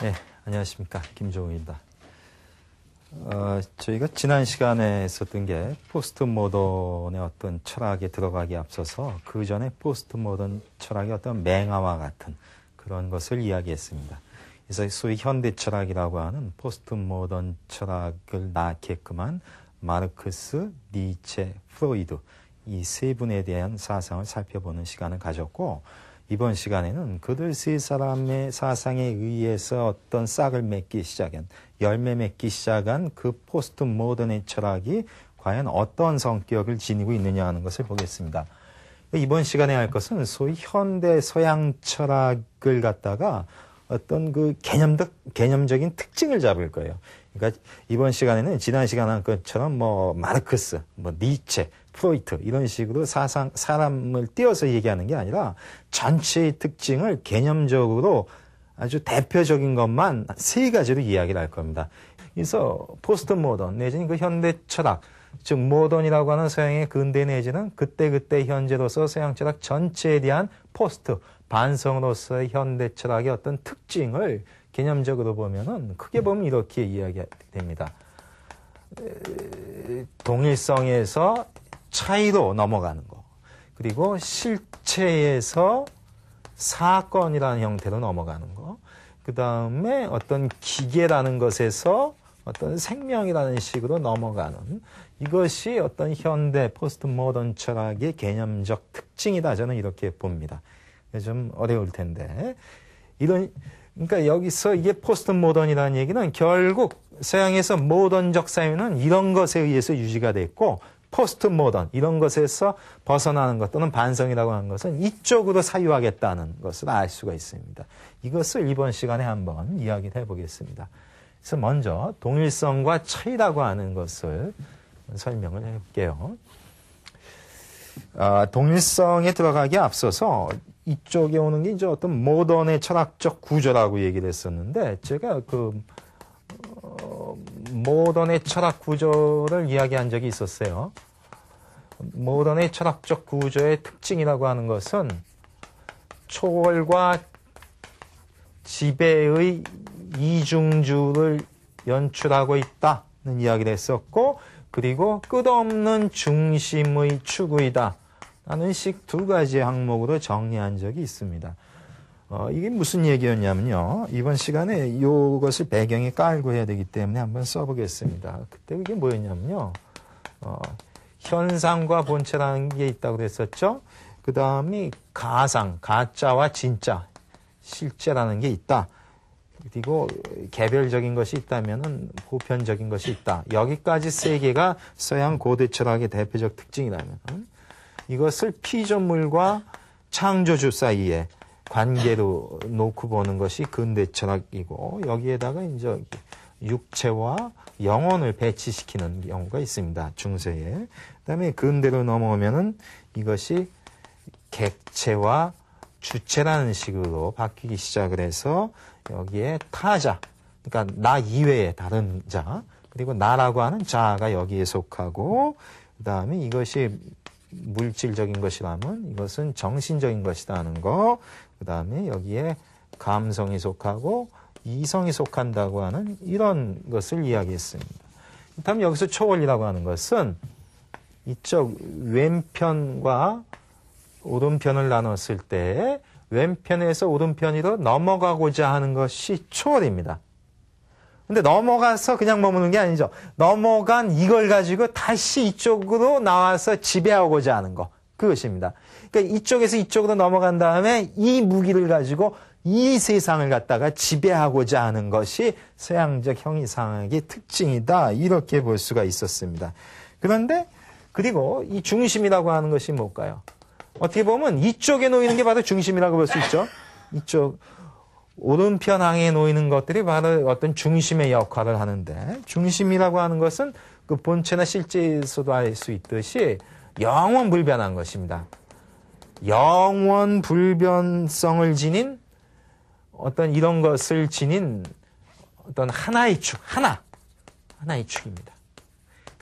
네, 안녕하십니까. 김종우입니다. 저희가 지난 시간에 했었던 게 포스트 모던의 어떤 철학에 들어가기에 앞서서 그 전에 포스트 모던 철학의 어떤 맹아와 같은 그런 것을 이야기했습니다. 그래서 소위 현대 철학이라고 하는 포스트 모던 철학을 낳게끔한 마르크스, 니체, 프로이드 이 세 분에 대한 사상을 살펴보는 시간을 가졌고, 이번 시간에는 그들 세 사람의 사상에 의해서 어떤 싹을 맺기 시작한, 열매 맺기 시작한 그 포스트 모던의 철학이 과연 어떤 성격을 지니고 있느냐 하는 것을 보겠습니다. 이번 시간에 할 것은 소위 현대 서양 철학을 갖다가 어떤 그 개념적인 특징을 잡을 거예요. 그러니까 이번 시간에는 지난 시간 한 것처럼 마르크스, 니체, 프로이트 이런 식으로 사람을 띄어서 얘기하는 게 아니라 전체의 특징을 개념적으로 아주 대표적인 것만 세 가지로 이야기를 할 겁니다. 그래서 포스트 모던 내지는 그 현대 철학, 즉 모던이라고 하는 서양의 근대 내지는 그때 현재로서 서양 철학 전체에 대한 포스트, 반성으로서의 현대 철학의 어떤 특징을 개념적으로 보면은 크게 보면 이렇게 이야기됩니다. 동일성에서 차이로 넘어가는 거, 그리고 실체에서 사건이라는 형태로 넘어가는 거, 그 다음에 어떤 기계라는 것에서 어떤 생명이라는 식으로 넘어가는, 이것이 어떤 현대 포스트 모던 철학의 개념적 특징이다. 저는 이렇게 봅니다. 좀 어려울 텐데. 그러니까 여기서 이게 포스트 모던이라는 얘기는 결국 서양에서 모던적 사유는 이런 것에 의해서 유지가 됐고, 포스트 모던, 이런 것에서 벗어나는 것 또는 반성이라고 하는 것은 이쪽으로 사유하겠다는 것을 알 수가 있습니다. 이것을 이번 시간에 한번 이야기를 해보겠습니다. 그래서 먼저 동일성과 차이라고 하는 것을 설명을 해볼게요. 동일성에 들어가기에 앞서서 이쪽에 오는 게 이제 어떤 모던의 철학적 구조라고 얘기를 했었는데, 제가 모던의 철학 구조를 이야기한 적이 있었어요. 모던의 철학적 구조의 특징이라고 하는 것은 초월과 지배의 이중주를 연출하고 있다는 이야기를 했었고, 그리고 끝없는 중심의 추구이다 라는 식 두 가지 항목으로 정리한 적이 있습니다. 이게 무슨 얘기였냐면요. 이번 시간에 이것을 배경에 깔고 해야 되기 때문에 한번 써보겠습니다. 그때 이게 뭐였냐면요. 현상과 본체라는 게 있다고 그랬었죠. 그 다음이 가상, 가짜와 진짜, 실제라는 게 있다. 그리고 개별적인 것이 있다면은 보편적인 것이 있다. 여기까지 세 개가 서양 고대 철학의 대표적 특징이라면, 이것을 피조물과 창조주 사이에 관계로 놓고 보는 것이 근대 철학이고, 여기에다가 이제 육체와 영혼을 배치시키는 경우가 있습니다. 중세에. 그다음에 근대로 넘어오면은 이것이 객체와 주체라는 식으로 바뀌기 시작을 해서 여기에 타자, 그러니까 나 이외의 다른 자, 그리고 나라고 하는 자아가 여기에 속하고, 그다음에 이것이 물질적인 것이라면 이것은 정신적인 것이다 하는 거, 그 다음에 여기에 감성이 속하고 이성이 속한다고 하는 이런 것을 이야기했습니다. 다음 여기서 초월이라고 하는 것은 이쪽 왼편과 오른편을 나눴을 때 왼편에서 오른편으로 넘어가고자 하는 것이 초월입니다. 근데 넘어가서 그냥 머무는 게 아니죠. 넘어간 이걸 가지고 다시 이쪽으로 나와서 지배하고자 하는 것. 그것입니다. 그러니까 이쪽에서 이쪽으로 넘어간 다음에 이 무기를 가지고 이 세상을 갖다가 지배하고자 하는 것이 서양적 형이상학의 특징이다. 이렇게 볼 수가 있었습니다. 그런데 그리고 이 중심이라고 하는 것이 뭘까요? 어떻게 보면 이쪽에 놓이는 게 바로 중심이라고 볼 수 있죠. 이쪽 오른편항에 놓이는 것들이 바로 어떤 중심의 역할을 하는데, 중심이라고 하는 것은 그 본체나 실제에서도 알 수 있듯이 영원 불변한 것입니다. 영원 불변성을 지닌 어떤 이런 것을 지닌 어떤 하나의 축, 하나의 축입니다.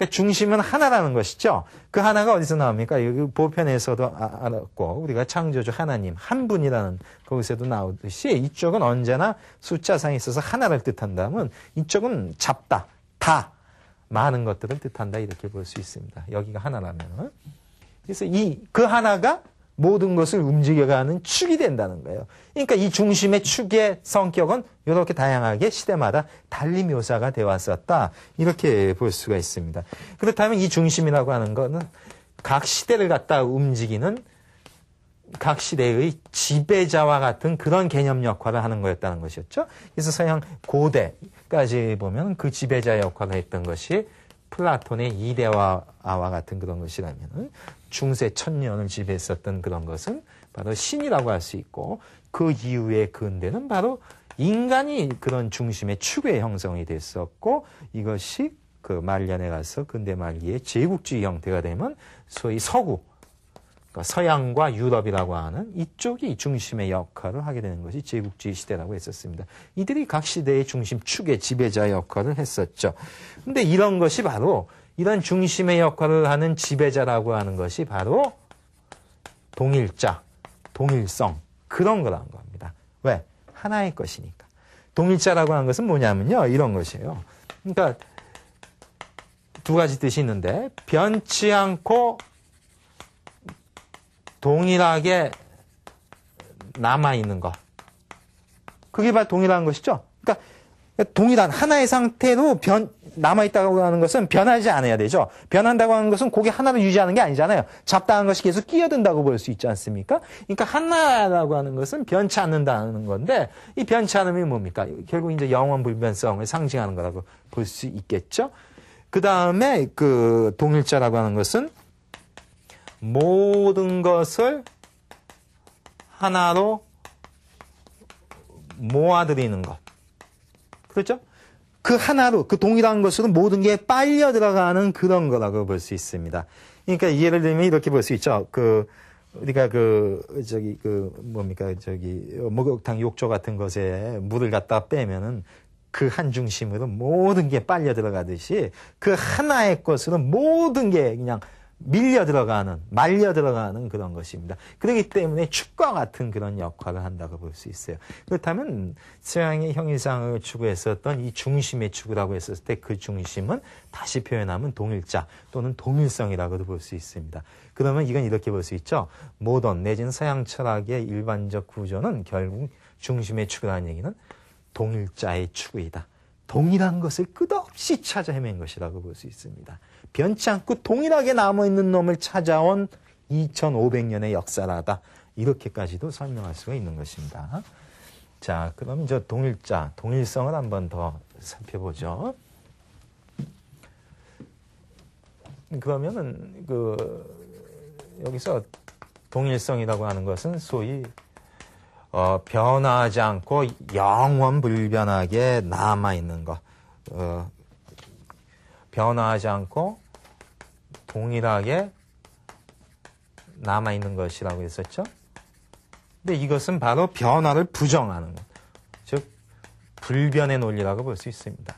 그러니까 중심은 하나라는 것이죠. 그 하나가 어디서 나옵니까? 여기 보편에서도 알았고 우리가 창조주 하나님 한 분이라는 거기서도 나오듯이 이쪽은 언제나 숫자상에 있어서 하나를 뜻한다면 이쪽은 잡다, 다, 많은 것들을 뜻한다 이렇게 볼 수 있습니다. 여기가 하나라면. 그래서 그 하나가 모든 것을 움직여가는 축이 된다는 거예요. 그러니까 이 중심의 축의 성격은 이렇게 다양하게 시대마다 달리 묘사가 되어 왔었다. 이렇게 볼 수가 있습니다. 그렇다면 이 중심이라고 하는 것은 각 시대를 갖다 움직이는 각 시대의 지배자와 같은 그런 개념 역할을 하는 거였다는 것이었죠. 그래서 서양 고대까지 보면 그 지배자 역할을 했던 것이 플라톤의 이데아와 같은 그런 것이라면 중세 천년을 지배했었던 그런 것은 바로 신이라고 할 수 있고 그 이후의 근대는 바로 인간이 그런 중심의 축의 형성이 됐었고 이것이 그 말년에 가서 근대 말기에 제국주의 형태가 되면 소위 서구 그러니까 서양과 유럽이라고 하는 이쪽이 중심의 역할을 하게 되는 것이 제국주의 시대라고 했었습니다. 이들이 각 시대의 중심 축의 지배자 역할을 했었죠. 근데 이런 것이 바로 이런 중심의 역할을 하는 지배자라고 하는 것이 바로 동일자, 동일성 그런 거라는 겁니다. 왜? 하나의 것이니까. 동일자라고 하는 것은 뭐냐면요. 이런 것이에요. 그러니까 두 가지 뜻이 있는데 변치 않고 동일하게 남아있는 것. 그게 바로 동일한 것이죠. 그러니까 동일한 하나의 상태로 남아있다고 하는 것은 변하지 않아야 되죠. 변한다고 하는 것은 고개 하나를 유지하는 게 아니잖아요. 잡다한 것이 계속 끼어든다고 볼 수 있지 않습니까? 그러니까 하나라고 하는 것은 변치 않는다는 건데 이 변치 않음이 뭡니까? 결국 이제 영원 불변성을 상징하는 거라고 볼 수 있겠죠. 그 다음에 그 동일자라고 하는 것은 모든 것을 하나로 모아들이는 것. 그렇죠? 그 하나로, 그 동일한 것으로 모든 게 빨려 들어가는 그런 거라고 볼 수 있습니다. 그러니까 예를 들면 이렇게 볼 수 있죠. 우리가 목욕탕 욕조 같은 것에 물을 갖다 빼면은 그 한 중심으로 모든 게 빨려 들어가듯이 그 하나의 것으로 모든 게 그냥 말려 들어가는 그런 것입니다. 그렇기 때문에 축과 같은 그런 역할을 한다고 볼 수 있어요. 그렇다면 서양의 형이상을 추구했었던 이 중심의 축이라고 했었을 때 그 중심은 다시 표현하면 동일자 또는 동일성이라고도 볼 수 있습니다. 그러면 이건 이렇게 볼 수 있죠. 모던 내지는 서양 철학의 일반적 구조는 결국 중심의 축이라는 얘기는 동일자의 추구이다. 동일한 것을 끝없이 찾아 헤맨 것이라고 볼 수 있습니다. 변치 않고 동일하게 남아있는 놈을 찾아온 2500년의 역사라다. 이렇게까지도 설명할 수가 있는 것입니다. 자, 그럼 저 동일자, 동일성을 한번 더 살펴보죠. 그러면은 여기서 동일성이라고 하는 것은 소위 변하지 않고 영원 불변하게 남아있는 것. 변화하지 않고 동일하게 남아있는 것이라고 했었죠. 근데 이것은 바로 변화를 부정하는 것. 즉, 불변의 논리라고 볼 수 있습니다.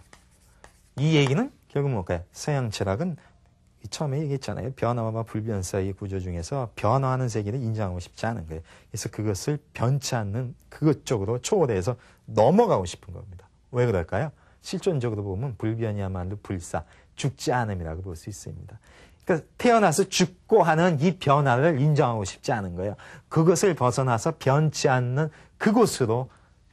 이 얘기는 결국 뭘까요? 서양 철학은 처음에 얘기했잖아요. 변화와 불변 사이의 구조 중에서 변화하는 세계를 인정하고 싶지 않은 거예요. 그래서 그것을 변치 않는 그것 쪽으로 초월해서 넘어가고 싶은 겁니다. 왜 그럴까요? 실존적으로 보면 불변이야말로 불사, 죽지 않음이라고 볼 수 있습니다. 그러니까 태어나서 죽고 하는 이 변화를 인정하고 싶지 않은 거예요. 그것을 벗어나서 변치 않는 그곳으로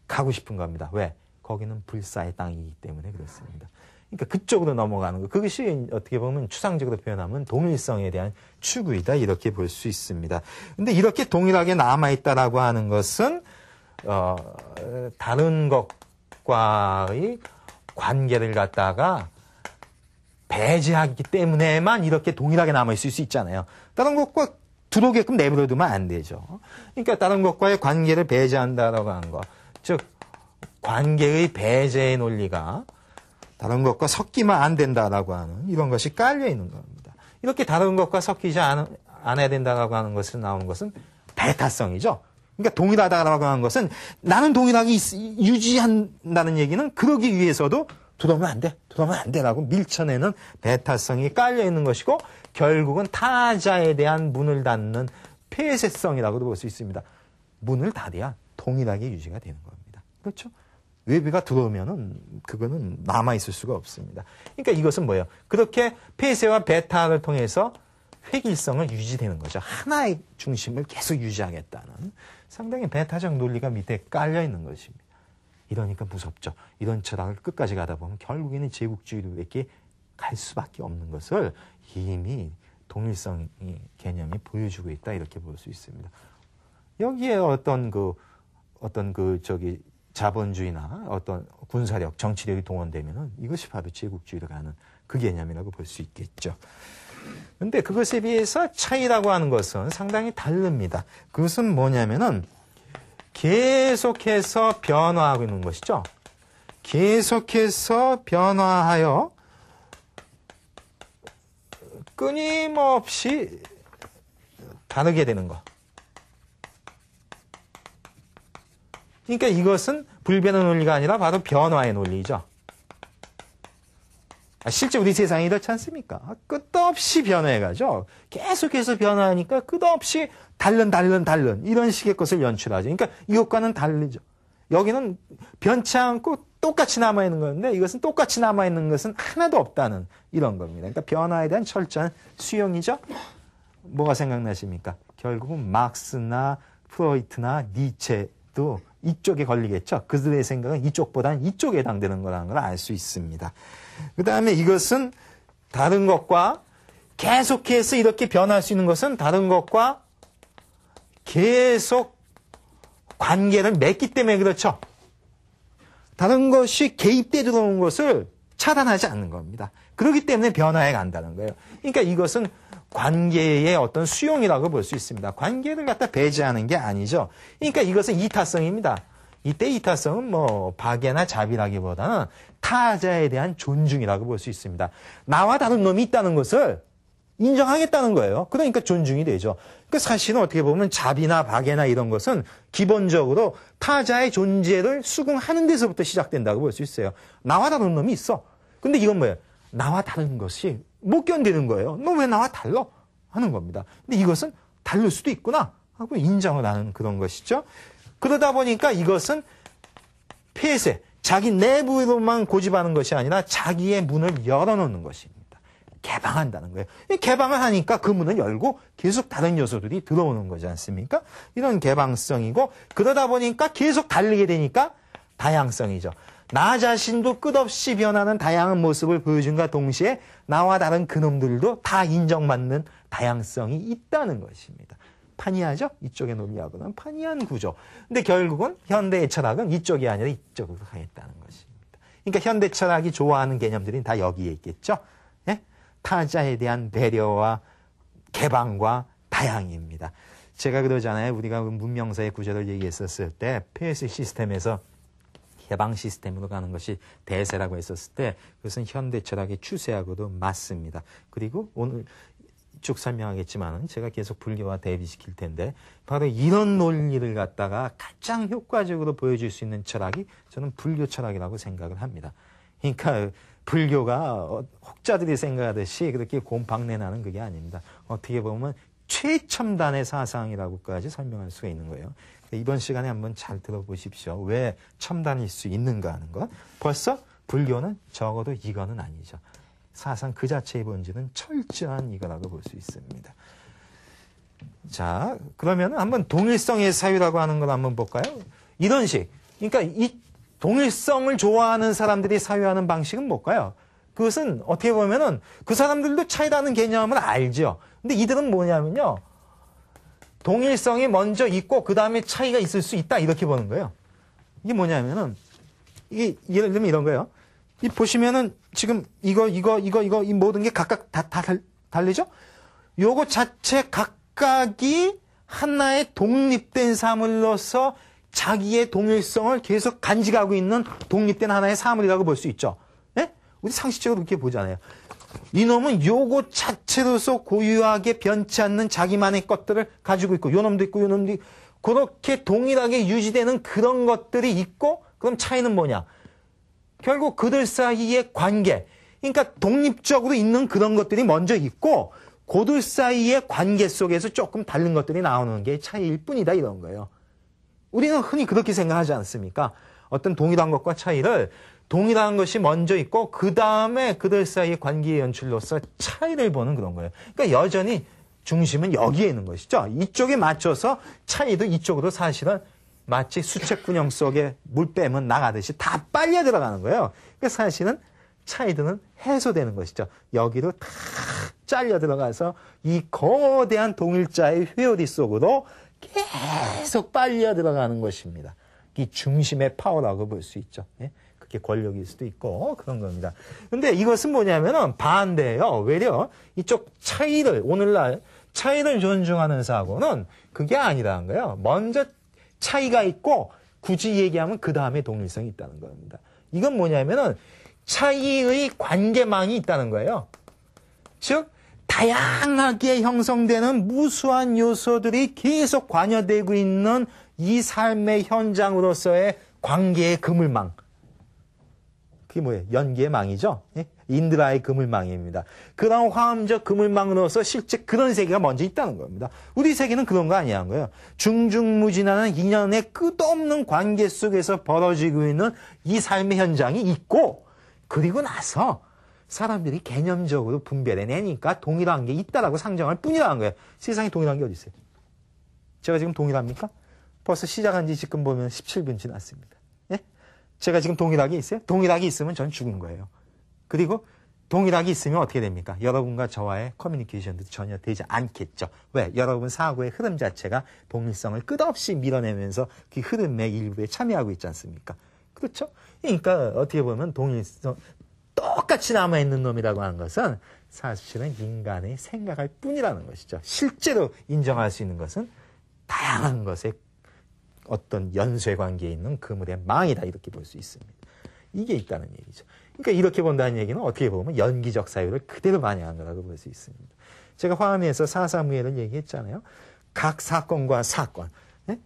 가고 싶은 겁니다. 왜? 거기는 불사의 땅이기 때문에 그렇습니다. 그러니까 그쪽으로 넘어가는 거. 그것이 어떻게 보면 추상적으로 표현하면 동일성에 대한 추구이다. 이렇게 볼 수 있습니다. 근데 이렇게 동일하게 남아있다라고 하는 것은, 다른 것과의 관계를 갖다가 배제하기 때문에만 이렇게 동일하게 남아있을 수 있잖아요. 다른 것과 들어오게끔 내버려두면 안 되죠. 그러니까 다른 것과의 관계를 배제한다라고 하는 것. 즉, 관계의 배제의 논리가 다른 것과 섞이면 안 된다라고 하는 이런 것이 깔려 있는 겁니다. 이렇게 다른 것과 섞이지 않아야 된다라고 하는 것을 나오는 것은 배타성이죠. 그러니까 동일하다라고 하는 것은 나는 동일하게 유지한다는 얘기는 그러기 위해서도 들어오면 안 돼, 들어오면 안 돼라고 밀쳐내는 배타성이 깔려 있는 것이고 결국은 타자에 대한 문을 닫는 폐쇄성이라고도 볼 수 있습니다. 문을 닫아야 동일하게 유지가 되는 겁니다. 그렇죠? 외부가 들어오면은 그거는 남아있을 수가 없습니다. 그러니까 이것은 뭐예요? 그렇게 폐쇄와 배타를 통해서 획일성을 유지되는 거죠. 하나의 중심을 계속 유지하겠다는 상당히 배타적 논리가 밑에 깔려 있는 것입니다. 이러니까 무섭죠. 이런 철학을 끝까지 가다 보면 결국에는 제국주의로밖에 갈 수밖에 없는 것을 이미 동일성 개념이 보여주고 있다 이렇게 볼 수 있습니다. 여기에 자본주의나 어떤 군사력, 정치력이 동원되면은 이것이 바로 제국주의로 가는 그 개념이라고 볼 수 있겠죠. 근데 그것에 비해서 차이라고 하는 것은 상당히 다릅니다. 그것은 뭐냐면은 계속해서 변화하고 있는 것이죠. 계속해서 변화하여 끊임없이 다르게 되는 것. 그러니까 이것은 불변의 논리가 아니라 바로 변화의 논리죠. 실제 우리 세상이 이렇지 않습니까? 끝없이 변해가죠. 계속해서 변화하니까 끝없이 다른 이런 식의 것을 연출하죠. 그러니까 이것과는 다르죠. 여기는 변치 않고 똑같이 남아있는 건데 이것은 똑같이 남아있는 것은 하나도 없다는 이런 겁니다. 그러니까 변화에 대한 철저한 수용이죠. 뭐가 생각나십니까? 결국은 막스나 프로이트나 니체도 이쪽에 걸리겠죠. 그들의 생각은 이쪽보다는 이쪽에 해당되는 거라는 걸 알 수 있습니다. 그 다음에 이것은 다른 것과 계속해서 이렇게 변할 수 있는 것은 다른 것과 계속 관계를 맺기 때문에 그렇죠. 다른 것이 개입돼 들어오는 것을 차단하지 않는 겁니다. 그렇기 때문에 변화해 간다는 거예요. 그러니까 이것은 관계의 어떤 수용이라고 볼 수 있습니다. 관계를 갖다 배제하는 게 아니죠. 그러니까 이것은 이타성입니다. 이때 이타성은 뭐 박애나 자비라기보다는 타자에 대한 존중이라고 볼 수 있습니다. 나와 다른 놈이 있다는 것을 인정하겠다는 거예요. 그러니까 존중이 되죠. 그 사실은 어떻게 보면 자비나 박애나 이런 것은 기본적으로 타자의 존재를 수긍하는 데서부터 시작된다고 볼 수 있어요. 나와 다른 놈이 있어. 근데 이건 뭐예요? 나와 다른 것이 못 견디는 거예요. 너 왜 나와 달라? 하는 겁니다. 근데 이것은 다를 수도 있구나 하고 인정을 하는 그런 것이죠. 그러다 보니까 이것은 폐쇄, 자기 내부로만 고집하는 것이 아니라 자기의 문을 열어놓는 것입니다. 개방한다는 거예요. 개방을 하니까 그 문을 열고 계속 다른 요소들이 들어오는 거지 않습니까? 이런 개방성이고 그러다 보니까 계속 다르게 되니까 다양성이죠. 나 자신도 끝없이 변하는 다양한 모습을 보여준과 동시에 나와 다른 그놈들도 다 인정받는 다양성이 있다는 것입니다. 판이하죠? 이쪽의 논리하고는 판이한 구조. 근데 결국은 현대의 철학은 이쪽이 아니라 이쪽으로 가겠다는 것입니다. 그러니까 현대 철학이 좋아하는 개념들이 다 여기에 있겠죠? 예? 타자에 대한 배려와 개방과 다양입니다. 제가 그러잖아요. 우리가 문명사의 구조를 얘기했었을 때 폐쇄 시스템에서 개방 시스템으로 가는 것이 대세라고 했었을 때 그것은 현대 철학의 추세하고도 맞습니다. 그리고 오늘 쭉 설명하겠지만 제가 계속 불교와 대비시킬 텐데 바로 이런 논리를 갖다가 가장 효과적으로 보여줄 수 있는 철학이 저는 불교 철학이라고 생각을 합니다. 그러니까 불교가 혹자들이 생각하듯이 그렇게 곰팡내나는 그게 아닙니다. 어떻게 보면 최첨단의 사상이라고까지 설명할 수가 있는 거예요. 이번 시간에 한번 잘 들어보십시오. 왜 첨단일 수 있는가 하는 것. 벌써 불교는 적어도 이거는 아니죠. 사상 그 자체의 본질은 철저한 이거라고 볼 수 있습니다. 자, 그러면 한번 동일성의 사유라고 하는 걸 한번 볼까요? 이런 식. 그러니까 이 동일성을 좋아하는 사람들이 사유하는 방식은 뭘까요? 그것은 어떻게 보면은 그 사람들도 차이라는 개념을 알죠. 근데 이들은 뭐냐면요. 동일성이 먼저 있고 그 다음에 차이가 있을 수 있다 이렇게 보는 거예요. 이게 뭐냐면은 이게 예를 들면 이런 거예요. 이 보시면은 지금 이거 이 모든 게 각각 다 다르죠? 요거 자체 각각이 하나의 독립된 사물로서 자기의 동일성을 계속 간직하고 있는 독립된 하나의 사물이라고 볼 수 있죠. 예? 우리 상식적으로 그렇게 보잖아요. 이놈은 요거 자체로서 고유하게 변치 않는 자기만의 것들을 가지고 있고 요놈도 있고 요놈도 있고 그렇게 동일하게 유지되는 그런 것들이 있고 그럼 차이는 뭐냐? 결국 그들 사이의 관계, 그러니까 독립적으로 있는 그런 것들이 먼저 있고 그들 사이의 관계 속에서 조금 다른 것들이 나오는 게 차이일 뿐이다 이런 거예요. 우리는 흔히 그렇게 생각하지 않습니까? 어떤 동일한 것과 차이를 동일한 것이 먼저 있고 그 다음에 그들 사이의 관계의 연출로서 차이를 보는 그런 거예요. 그러니까 여전히 중심은 여기에 있는 것이죠. 이쪽에 맞춰서 차이도 이쪽으로 사실은 마치 수채꾼형 속에 물 빼면 나가듯이 다 빨려 들어가는 거예요. 그러니까 사실은 차이들은 해소되는 것이죠. 여기로 다 잘려 들어가서 이 거대한 동일자의 회오리 속으로 계속 빨려 들어가는 것입니다. 이 중심의 파워라고 볼 수 있죠. 예? 그게 권력일 수도 있고 그런 겁니다. 근데 이것은 뭐냐면은 반대예요. 외려 이쪽 차이를 오늘날 차이를 존중하는 사고는 그게 아니라는 거예요. 먼저 차이가 있고 굳이 얘기하면 그 다음에 동일성이 있다는 겁니다. 이건 뭐냐면은 차이의 관계망이 있다는 거예요. 즉 다양하게 형성되는 무수한 요소들이 계속 관여되고 있는 이 삶의 현장으로서의 관계의 그물망. 그게 뭐예요? 연기의 망이죠. 인드라의 그물망입니다. 그런 화음적 그물망으로서 실제 그런 세계가 먼저 있다는 겁니다. 우리 세계는 그런 거 아니란 거예요. 중중무진하는 인연의 끝없는 관계 속에서 벌어지고 있는 이 삶의 현장이 있고 그리고 나서 사람들이 개념적으로 분별해내니까 동일한 게 있다라고 상정할 뿐이라는 거예요. 세상에 동일한 게 어디 있어요? 제가 지금 동일합니까? 벌써 시작한 지 지금 보면 17분 지났습니다. 예? 제가 지금 동일하게 있어요? 동일하게 있으면 전 죽은 거예요. 그리고 동일하게 있으면 어떻게 됩니까? 여러분과 저와의 커뮤니케이션도 전혀 되지 않겠죠. 왜? 여러분 사고의 흐름 자체가 동일성을 끝없이 밀어내면서 그 흐름의 일부에 참여하고 있지 않습니까? 그렇죠? 그러니까 어떻게 보면 동일성, 똑같이 남아있는 놈이라고 하는 것은 사실은 인간의 생각할 뿐이라는 것이죠. 실제로 인정할 수 있는 것은 다양한 것의 어떤 연쇄 관계에 있는 그물의 망이다 이렇게 볼 수 있습니다. 이게 있다는 얘기죠. 그러니까 이렇게 본다는 얘기는 어떻게 보면 연기적 사유를 그대로 반영한 거라고 볼 수 있습니다. 제가 화음에서 사사무예를 얘기했잖아요. 각 사건과 사건. 네?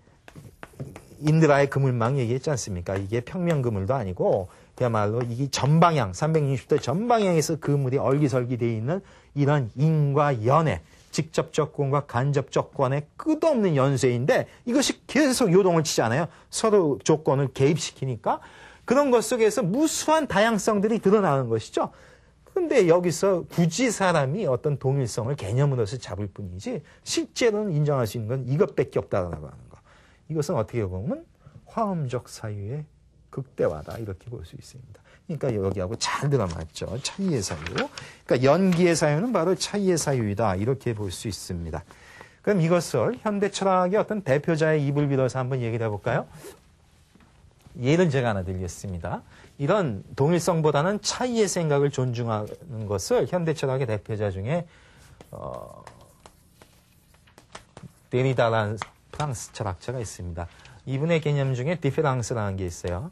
인드라의 그물망 얘기했지 않습니까? 이게 평면 그물도 아니고 그야말로 이게 전방향, 360도 전방향에서 그물이 얼기설기되어 있는 이런 인과 연애, 직접 조건과 간접 조건의 끝없는 연쇄인데 이것이 계속 요동을 치잖아요. 서로 조건을 개입시키니까 그런 것 속에서 무수한 다양성들이 드러나는 것이죠. 그런데 여기서 굳이 사람이 어떤 동일성을 개념으로서 잡을 뿐이지 실제로는 인정할 수 있는 건 이것밖에 없다라고 하는 거. 이것은 어떻게 보면 화음적 사유의 극대화다 이렇게 볼 수 있습니다. 그러니까 여기하고 잘 들어맞죠. 차이의 사유. 그러니까 연기의 사유는 바로 차이의 사유이다 이렇게 볼 수 있습니다. 그럼 이것을 현대 철학의 어떤 대표자의 입을 빌어서 한번 얘기를 해볼까요? 예를 제가 하나 드리겠습니다. 이런 동일성보다는 차이의 생각을 존중하는 것을 현대 철학의 대표자 중에 데리다라는 프랑스 철학자가 있습니다. 이분의 개념 중에 디페랑스라는 게 있어요.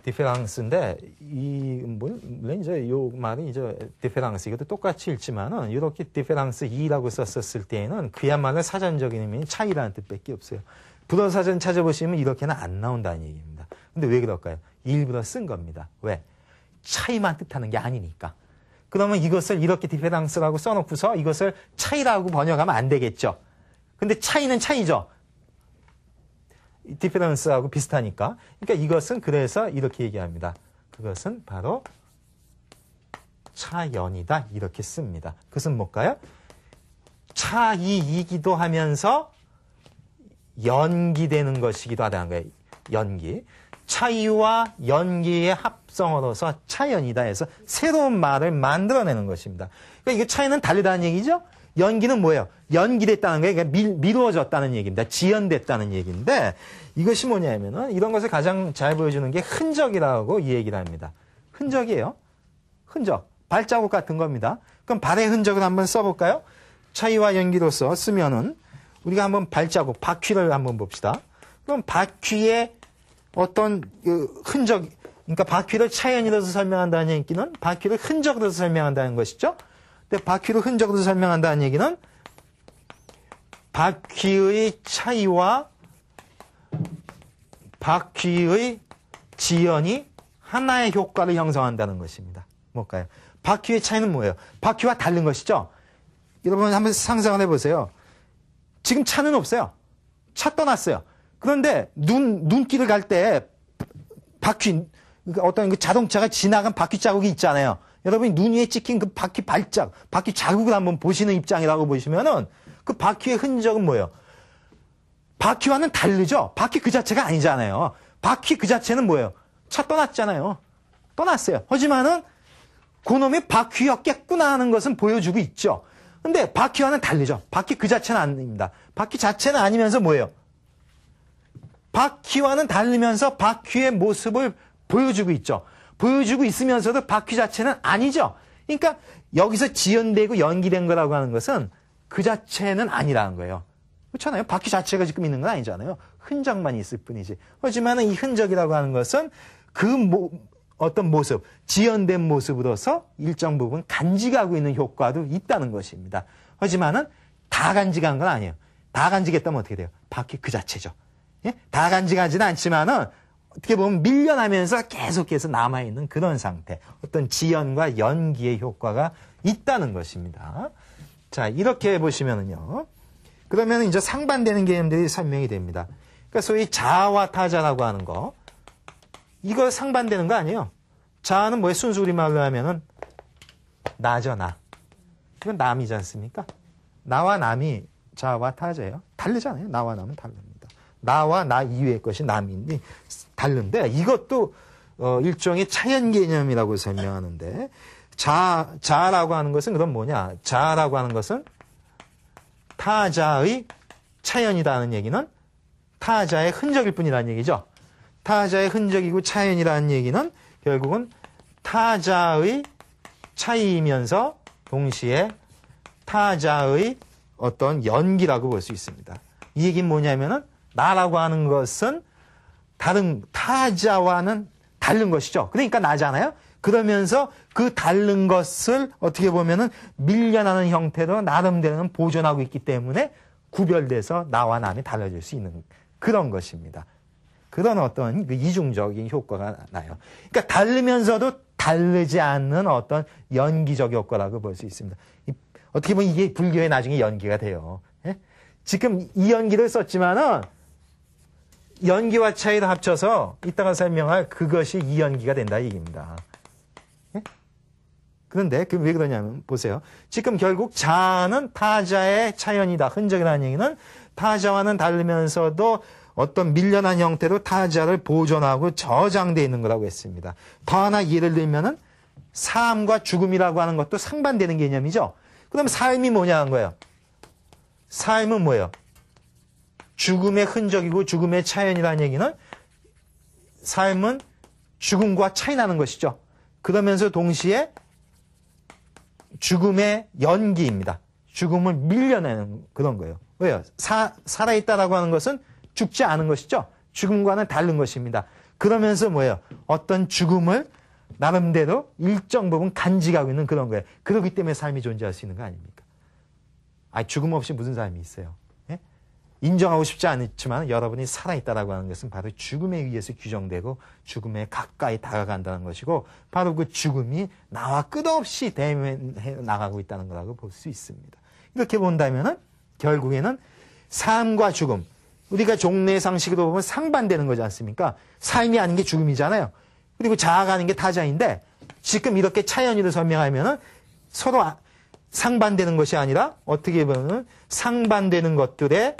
디페랑스인데 물론 이제 요 말이 이제 디페랑스 이것도 똑같이 읽지만은 이렇게 디페랑스 2라고 썼었을 때에는 그야말로 사전적인 의미는 차이라는 뜻밖에 없어요. 불어 사전 찾아보시면 이렇게는 안 나온다는 얘기입니다. 근데 왜 그럴까요? 일부러 쓴 겁니다. 왜? 차이만 뜻하는 게 아니니까. 그러면 이것을 이렇게 디페랑스라고 써놓고서 이것을 차이라고 번역하면 안 되겠죠. 근데 차이는 차이죠. 디페런스하고 비슷하니까. 그러니까 이것은 그래서 이렇게 얘기합니다. 그것은 바로 차연이다 이렇게 씁니다. 그것은 뭘까요? 차이이기도 하면서 연기되는 것이기도 하다는 거예요. 연기. 차이와 연기의 합성어로서 차연이다 해서 새로운 말을 만들어내는 것입니다. 그러니까 이게 차이는 다르다는 얘기죠? 연기는 뭐예요? 연기됐다는 거예요. 그러니까 미루어졌다는 얘기입니다. 지연됐다는 얘기인데 이것이 뭐냐면은 이런 것을 가장 잘 보여주는 게 흔적이라고 이 얘기를 합니다. 흔적이에요. 흔적. 발자국 같은 겁니다. 그럼 발의 흔적을 한번 써볼까요? 차이와 연기로서 쓰면은 우리가 한번 발자국, 바퀴를 한번 봅시다. 그럼 바퀴의 어떤 그 흔적, 그러니까 바퀴를 차연이로서 설명한다는 얘기는 바퀴를 흔적으로서 설명한다는 것이죠. 근데 바퀴를 흔적으로 설명한다는 얘기는 바퀴의 차이와 바퀴의 지연이 하나의 효과를 형성한다는 것입니다. 뭘까요? 바퀴의 차이는 뭐예요? 바퀴와 다른 것이죠? 여러분 한번 상상을 해보세요. 지금 차는 없어요. 차 떠났어요. 그런데 눈길을 갈 때 바퀴, 어떤 그 자동차가 지나간 바퀴 자국이 있잖아요. 여러분이 눈 위에 찍힌 그 바퀴 발자국, 바퀴 자국을 한번 보시는 입장이라고 보시면은 그 바퀴의 흔적은 뭐예요? 바퀴와는 다르죠? 바퀴 그 자체가 아니잖아요. 바퀴 그 자체는 뭐예요? 차 떠났잖아요. 떠났어요. 하지만은 그놈이 바퀴였겠구나 하는 것은 보여주고 있죠. 근데 바퀴와는 다르죠. 바퀴 그 자체는 아닙니다. 바퀴 자체는 아니면서 뭐예요? 바퀴와는 다르면서 바퀴의 모습을 보여주고 있죠. 보여주고 있으면서도 바퀴 자체는 아니죠. 그러니까 여기서 지연되고 연기된 거라고 하는 것은 그 자체는 아니라는 거예요. 그렇잖아요. 바퀴 자체가 지금 있는 건 아니잖아요. 흔적만 있을 뿐이지. 하지만 이 흔적이라고 하는 것은 어떤 모습, 지연된 모습으로서 일정 부분 간직하고 있는 효과도 있다는 것입니다. 하지만은 다 간직한 건 아니에요. 다 간직했다면 어떻게 돼요? 바퀴 그 자체죠. 예? 다 간직하지는 않지만은 어떻게 보면 밀려나면서 계속해서 남아있는 그런 상태. 어떤 지연과 연기의 효과가 있다는 것입니다. 자, 이렇게 보시면은요. 그러면 이제 상반되는 개념들이 설명이 됩니다. 그러니까 소위 자아와 타자라고 하는 거. 이거 상반되는 거 아니에요. 자아는 뭐예요? 순수 우리말로 하면은 나죠, 나. 이건 남이지 않습니까? 나와 남이 자아와 타자예요. 다르잖아요. 나와 남은 다릅니다. 나와 나 이외의 것이 남인데 다른데 이것도 일종의 차연 개념이라고 설명하는데 자아라고 하는 것은 그럼 뭐냐? 자아라고 하는 것은 타자의 차연이라는 얘기는 타자의 흔적일 뿐이라는 얘기죠. 타자의 흔적이고 차연이라는 얘기는 결국은 타자의 차이이면서 동시에 타자의 어떤 연기라고 볼 수 있습니다. 이 얘기는 뭐냐면은 나라고 하는 것은 다른 타자와는 다른 것이죠. 그러니까 나잖아요. 그러면서 그 다른 것을 어떻게 보면은 밀려나는 형태로 나름대로는 보존하고 있기 때문에 구별돼서 나와 남이 달라질 수 있는 그런 것입니다. 그런 어떤 이중적인 효과가 나요. 그러니까 다르면서도 다르지 않는 어떤 연기적 효과라고 볼 수 있습니다. 어떻게 보면 이게 불교의 나중에 연기가 돼요. 예? 지금 이 연기를 썼지만은 연기와 차이를 합쳐서 이따가 설명할 그것이 이 연기가 된다 이 얘기입니다. 예? 그런데 왜 그러냐면 보세요. 지금 결국 자아는 타자의 차연이다. 흔적이라는 얘기는 타자와는 다르면서도 어떤 밀려난 형태로 타자를 보존하고 저장되어 있는 거라고 했습니다. 더 하나 예를 들면은 삶과 죽음이라고 하는 것도 상반되는 개념이죠. 그럼 삶이 뭐냐 한 거예요. 삶은 뭐예요? 죽음의 흔적이고 죽음의 차연이라는 얘기는 삶은 죽음과 차이 나는 것이죠. 그러면서 동시에 죽음의 연기입니다. 죽음을 밀려내는 그런 거예요. 왜요? 살아있다라고 하는 것은 죽지 않은 것이죠. 죽음과는 다른 것입니다. 그러면서 뭐예요? 어떤 죽음을 나름대로 일정 부분 간직하고 있는 그런 거예요. 그렇기 때문에 삶이 존재할 수 있는 거 아닙니까? 죽음 없이 무슨 삶이 있어요? 예? 인정하고 싶지 않지만 여러분이 살아있다라고 하는 것은 바로 죽음에 의해서 규정되고 죽음에 가까이 다가간다는 것이고 바로 그 죽음이 나와 끝없이 대면해 나가고 있다는 거라고 볼 수 있습니다. 이렇게 본다면은 결국에는 삶과 죽음, 우리가 종래 상식으로 보면 상반되는 거지 않습니까? 삶이 아닌 게 죽음이잖아요. 그리고 자아가 아닌 게 타자인데 지금 이렇게 차연이를 설명하면은 서로 상반되는 것이 아니라 어떻게 보면 상반되는 것들이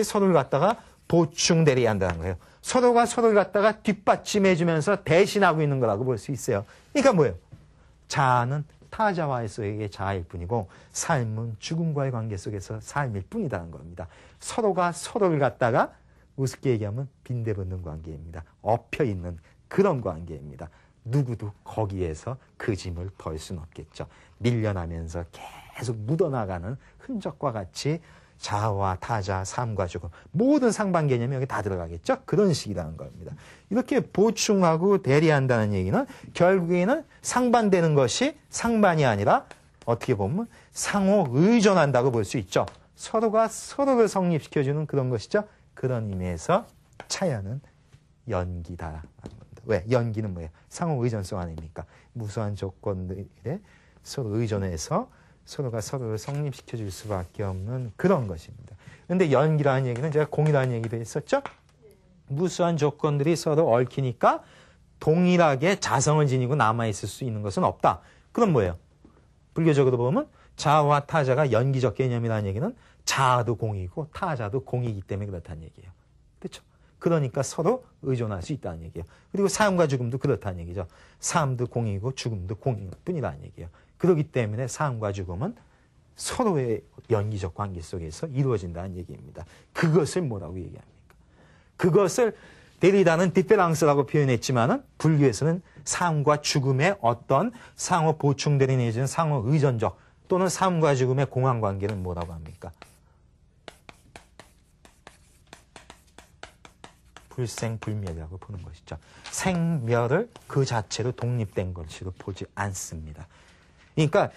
서로를 갖다가 보충대리해야 한다는 거예요. 서로가 서로를 갖다가 뒷받침해주면서 대신하고 있는 거라고 볼 수 있어요. 그러니까 뭐예요? 자아는 타자와의 자아일 뿐이고 삶은 죽음과의 관계 속에서 삶일 뿐이라는 겁니다. 서로가 서로를 갖다가 우습게 얘기하면 빈대붙는 관계입니다. 엎혀있는 그런 관계입니다. 누구도 거기에서 그 짐을 덜 수는 없겠죠. 밀려나면서 계속 묻어나가는 흔적과 같이 자아와 타자, 삶과 죽음 모든 상반 개념이 여기 다 들어가겠죠. 그런 식이라는 겁니다. 이렇게 보충하고 대리한다는 얘기는 결국에는 상반되는 것이 상반이 아니라 어떻게 보면 상호 의존한다고 볼 수 있죠. 서로가 서로를 성립시켜주는 그런 것이죠. 그런 의미에서 차야는 연기다라는 겁니다. 왜? 연기는 뭐예요? 상호 의존성 아닙니까? 무수한 조건들에 서로 의존해서 서로가 서로를 성립시켜 줄 수밖에 없는 그런 것입니다. 그런데 연기라는 얘기는 제가 공이라는 얘기도 했었죠? 무수한 조건들이 서로 얽히니까 동일하게 자성을 지니고 남아있을 수 있는 것은 없다. 그럼 뭐예요? 불교적으로 보면 자아와 타자가 연기적 개념이라는 얘기는 자아도 공이고 타자도 공이기 때문에 그렇다는 얘기예요. 그렇죠? 그러니까 서로 의존할 수 있다는 얘기예요. 그리고 삶과 죽음도 그렇다는 얘기죠. 삶도 공이고 죽음도 공일 뿐이라는 얘기예요. 그렇기 때문에 삶과 죽음은 서로의 연기적 관계 속에서 이루어진다는 얘기입니다. 그것을 뭐라고 얘기합니까? 그것을 데리다는 디페랑스라고 표현했지만은 불교에서는 삶과 죽음의 어떤 상호 보충되는 내지는 상호 의존적 또는 삶과 죽음의 공황 관계는 뭐라고 합니까? 불생불멸이라고 보는 것이죠. 생멸을 그 자체로 독립된 것으로 보지 않습니다. 그러니까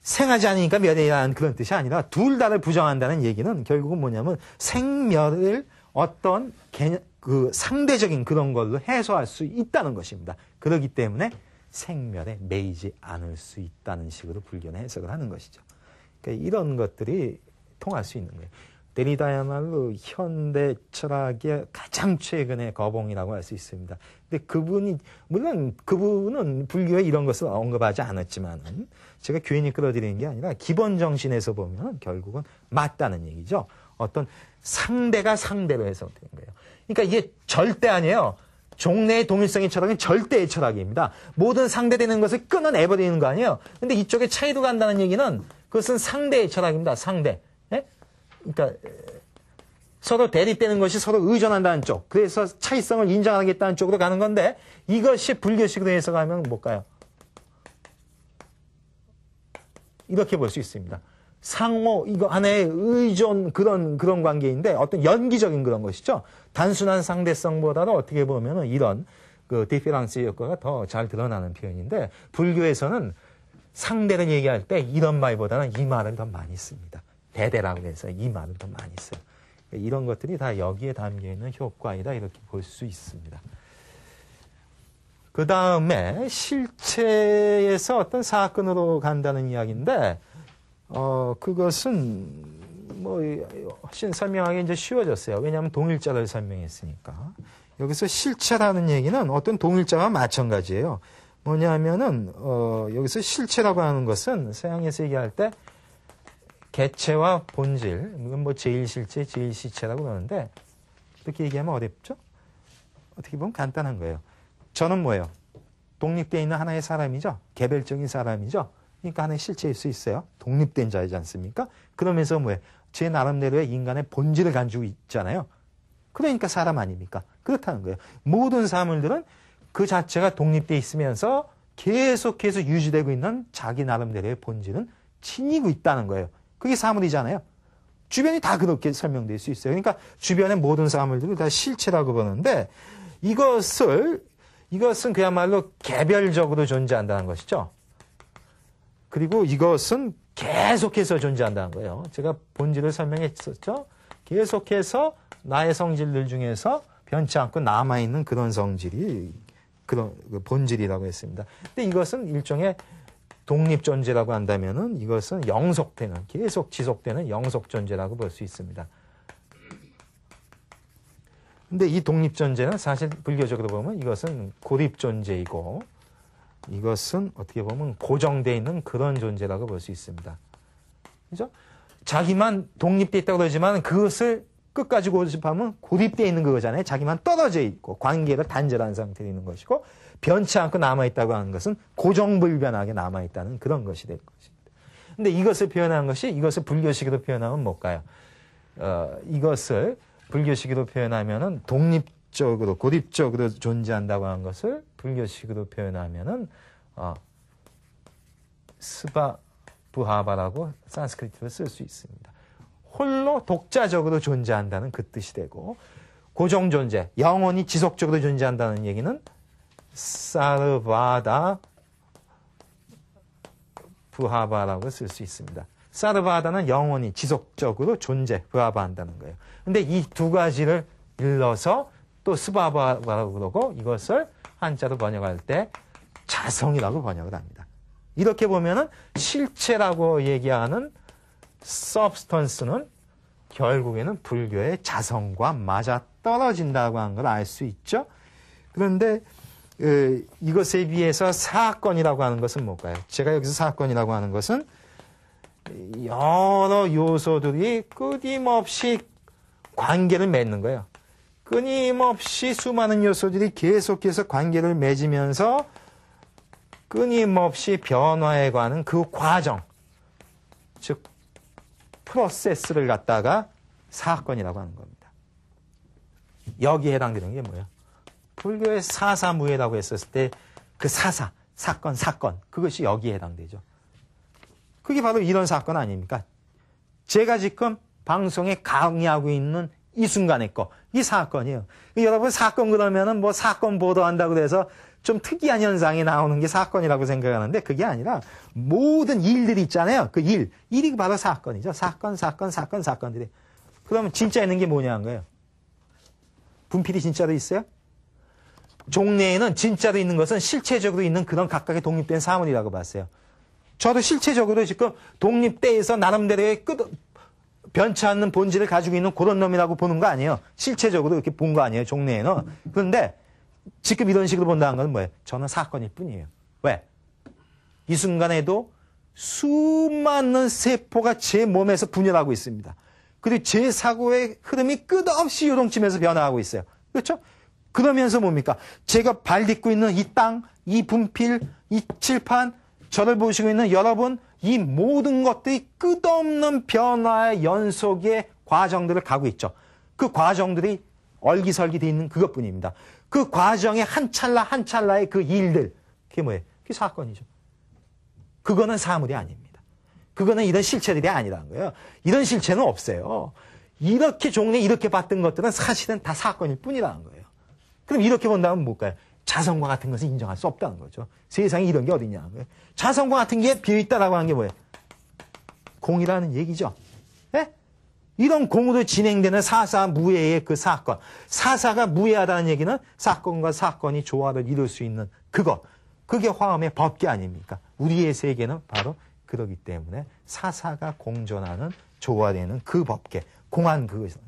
생하지 않으니까 멸이라는 그런 뜻이 아니라 둘 다를 부정한다는 얘기는 결국은 뭐냐면 생멸을 어떤 개념, 그 상대적인 그런 걸로 해소할 수 있다는 것입니다. 그렇기 때문에 생멸에 매이지 않을 수 있다는 식으로 불교는 해석을 하는 것이죠. 그러니까 이런 것들이 통할 수 있는 거예요. 데리다야말로 현대 철학의 가장 최근의 거봉이라고 할 수 있습니다. 근데 물론 그분은 불교에 이런 것을 언급하지 않았지만은 제가 괜히 끌어들이는 게 아니라 기본 정신에서 보면 결국은 맞다는 얘기죠. 어떤 상대가 상대로 해석되는 거예요. 그러니까 이게 절대 아니에요. 종래의 동일성의 철학은 절대의 철학입니다. 모든 상대되는 것을 끊어내버리는 거 아니에요. 근데 이쪽에 차이로 간다는 얘기는 그것은 상대의 철학입니다. 상대. 예? 그러니까 서로 대립되는 것이 서로 의존한다는 쪽. 그래서 차이성을 인정하겠다는 쪽으로 가는 건데 이것이 불교식으로 해석하면 뭘까요? 이렇게 볼 수 있습니다. 상호, 이거 하나의 의존 그런 관계인데 어떤 연기적인 그런 것이죠. 단순한 상대성보다도 어떻게 보면은 이런 그 디페랑스 효과가 더 잘 드러나는 표현인데 불교에서는 상대를 얘기할 때 이런 말보다는 이 말을 더 많이 씁니다. 대대라고 해서 이 말을 더 많이 써요. 이런 것들이 다 여기에 담겨 있는 효과이다 이렇게 볼 수 있습니다. 그 다음에 실체에서 어떤 사건으로 간다는 이야기인데 그것은 뭐 훨씬 설명하기 이제 쉬워졌어요. 왜냐하면 동일자를 설명했으니까. 여기서 실체라는 얘기는 어떤 동일자와 마찬가지예요. 뭐냐면은 여기서 실체라고 하는 것은 서양에서 얘기할 때 개체와 본질, 이건 뭐 제일실체, 제일시체라고 그러는데 이렇게 얘기하면 어렵죠? 어떻게 보면 간단한 거예요. 저는 뭐예요? 독립되어 있는 하나의 사람이죠. 개별적인 사람이죠. 그러니까 하나의 실체일 수 있어요. 독립된 자이지 않습니까? 그러면서 뭐예요? 제 나름대로의 인간의 본질을 가지고 있잖아요. 그러니까 사람 아닙니까? 그렇다는 거예요. 모든 사물들은 그 자체가 독립되어 있으면서 계속해서 유지되고 있는 자기 나름대로의 본질은 지니고 있다는 거예요. 그게 사물이잖아요. 주변이 다 그렇게 설명될 수 있어요. 그러니까 주변의 모든 사물들을 다 실체라고 보는데 이것은 그야말로 개별적으로 존재한다는 것이죠. 그리고 이것은 계속해서 존재한다는 거예요. 제가 본질을 설명했었죠. 계속해서 나의 성질들 중에서 변치 않고 남아있는 그런 성질이 그런 본질이라고 했습니다. 근데 이것은 일종의 독립존재라고 한다면은 이것은 영속되는, 계속 지속되는 영속존재라고 볼 수 있습니다. 근데 이 독립존재는 사실 불교적으로 보면 이것은 고립존재이고 이것은 어떻게 보면 고정되어 있는 그런 존재라고 볼 수 있습니다. 그죠? 자기만 독립되어 있다고 그러지만 그것을 끝까지 고집하면 고립되어 있는 그거잖아요. 자기만 떨어져 있고 관계가 단절한 상태에 있는 것이고 변치 않고 남아있다고 하는 것은 고정불변하게 남아있다는 그런 것이 될 것입니다. 근데 이것을 표현한 것이 이것을 불교식으로 표현하면 뭘까요? 이것을 불교식으로 표현하면은 독립적으로 고립적으로 존재한다고 하는 것을 불교식으로 표현하면은 스바부하바라고 산스크리트로 쓸 수 있습니다. 홀로 독자적으로 존재한다는 그 뜻이 되고 고정존재, 영원히 지속적으로 존재한다는 얘기는 사르바다 부하바라고 쓸 수 있습니다. 사르바하다는 영원히 지속적으로 존재, 브하바한다는 거예요. 근데 이 두 가지를 일러서 또 스바바라고 그러고 이것을 한자로 번역할 때 자성이라고 번역을 합니다. 이렇게 보면은 실체라고 얘기하는 substance는 결국에는 불교의 자성과 맞아 떨어진다고 하는 걸 알 수 있죠. 그런데 이것에 비해서 사건이라고 하는 것은 뭘까요? 제가 여기서 사건이라고 하는 것은 여러 요소들이 끊임없이 관계를 맺는 거예요. 끊임없이 수많은 요소들이 계속해서 관계를 맺으면서 끊임없이 변화해 가는 그 과정, 즉 프로세스를 갖다가 사건이라고 하는 겁니다. 여기에 해당되는 게 뭐예요? 불교의 사사무예라고 했었을 때 그 사사, 사건, 그것이 여기에 해당되죠. 그게 바로 이런 사건 아닙니까? 제가 지금 방송에 강의하고 있는 이 순간의 거, 이 사건이에요. 여러분 사건 그러면은 뭐 사건 보도한다고 해서 좀 특이한 현상이 나오는 게 사건이라고 생각하는데 그게 아니라 모든 일들이 있잖아요. 그 일이 바로 사건이죠. 사건들이. 그러면 진짜 있는 게 뭐냐는 거예요. 분필이 진짜로 있어요? 종래에는 진짜로 있는 것은 실체적으로 있는 그런 각각의 독립된 사물이라고 봤어요. 저도 실체적으로 지금 독립대에서 나름대로의 변치 않는 본질을 가지고 있는 그런 놈이라고 보는 거 아니에요. 실체적으로 이렇게 본 거 아니에요. 종래에는. 그런데 지금 이런 식으로 본다는 건 뭐예요? 저는 사건일 뿐이에요. 왜? 이 순간에도 수많은 세포가 제 몸에서 분열하고 있습니다. 그리고 제 사고의 흐름이 끝없이 요동치면서 변화하고 있어요. 그렇죠? 그러면서 뭡니까? 제가 발 딛고 있는 이 땅, 이 분필, 이 칠판, 저를 보시고 있는 여러분, 이 모든 것들이 끝없는 변화의 연속의 과정들을 가고 있죠. 그 과정들이 얼기설기되어 있는 그것뿐입니다. 그 과정의 한 찰나 한 찰나의 그 일들, 그게 뭐예요? 그게 사건이죠. 그거는 사물이 아닙니다. 그거는 이런 실체들이 아니라는 거예요. 이런 실체는 없어요. 이렇게 종래 이렇게 봤던 것들은 사실은 다 사건일 뿐이라는 거예요. 그럼 이렇게 본다면 뭘까요? 자성과 같은 것을 인정할 수 없다는 거죠. 세상에 이런 게 어딨냐는 거예요. 자성과 같은 게 비어있다라고 하는 게 뭐예요? 공이라는 얘기죠. 네? 이런 공으로 진행되는 사사무예의 그 사건. 사사가 무예하다는 얘기는 사건과 사건이 조화를 이룰 수 있는 그것. 그게 화엄의 법계 아닙니까? 우리의 세계는 바로 그러기 때문에 사사가 공존하는 조화되는 그 법계. 공한 그것은.